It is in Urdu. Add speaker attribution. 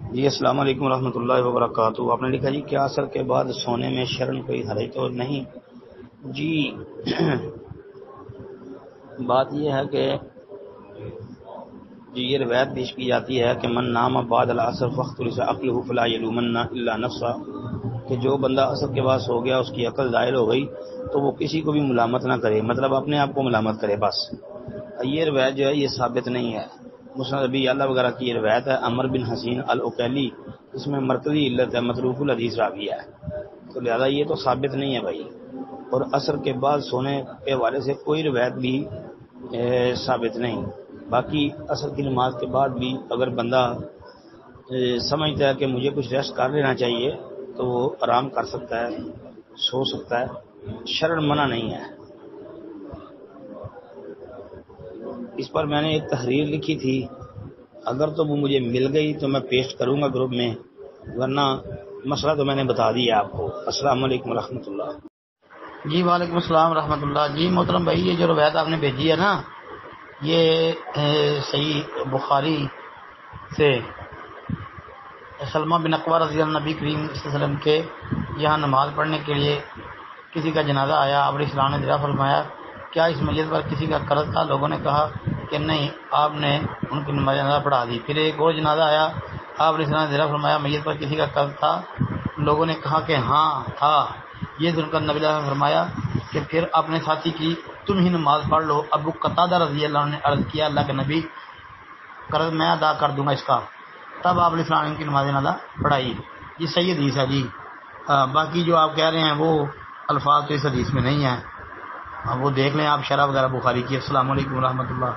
Speaker 1: جی السلام علیکم ورحمۃ اللہ وبرکاتہ. آپ نے لکھا جی کیا عصر کے بعد سونے میں شرن کوئی حرج تو نہیں؟ جی بات یہ ہے کہ جی یہ روایت پیش کی جاتی ہے کہ من نام بعد العصر فاختلس عقلہ فلا یلومن الا نفسہ، کہ جو بندہ عصر کے بعد سو گیا اس کی عقل ظاہر ہو گئی تو وہ کسی کو بھی ملامت نہ کرے، مطلب اپنے آپ کو ملامت کرے بس. یہ روایت جو ہے یہ ثابت نہیں ہے. مسند ابی اعلیٰ وغیرہ کی یہ روایت ہے. عمر بن حسین العقیلی، اس میں مرکزی علت ہے، متروک الحدیث راوی ہے، تو لہذا یہ تو ثابت نہیں ہے بھائی. اور عصر کے بعد سونے کے حوالے سے کوئی روایت بھی ثابت نہیں. باقی عصر کی نماز کے بعد بھی اگر بندہ سمجھتا ہے کہ مجھے کچھ ریسٹ کر لینا چاہیے تو وہ آرام کر سکتا ہے، سو سکتا ہے، شرن منع نہیں ہے. اس پر میں نے ایک تحریر لکھی تھی، اگر تو وہ مجھے مل گئی تو میں پیسٹ کروں گا گروپ میں، ورنہ مسئلہ تو میں نے بتا دیا آپ کو. السلام علیکم ورحمۃ اللہ.
Speaker 2: جی وعلیکم السلام ورحمۃ اللہ. جی محترم بھائی، یہ جو روایت آپ نے بھیجی ہے نا، یہ صحیح بخاری سے سلمہ بن اقوا رضی اللہ نبی کریم صلی اللہ علیہ وسلم کے یہاں نماز پڑھنے کے لیے کسی کا جنازہ آیا. آپ علیہ السلام نے دعا فرمایا کیا اس میت پر کسی کا قرض تھا؟ لوگوں نے کہا کہ نہیں، آپ نے ان کی جنازہ پڑھا دی. پھر ایک اور جنازہ آیا، آپ علیہ السلام نے دعا فرمایا میت پر کسی کا قرض تھا؟ لوگوں نے کہا کہ ہاں تھا. یہ سن کر نبی نے فرمایا کہ پھر اپنے ساتھی کی تم ہی نماز پڑھ لو. ابو قتادہ رضی اللہ عنہ نے عرض کیا اللہ کے نبی، قرض میں ادا کر دوں گا اس کا. تب آپ علیہ السلام نے ان کی نماز جنازہ پڑھائی. یہ صحیح حدیث ہے جی. باقی جو آپ کہہ رہے ہیں وہ الفاظ تو اس حدیث میں نہیں ہیں، وہ دیکھ لیں آپ شرح وغیرہ بخاری کی. السلام علیکم ورحمۃ اللہ.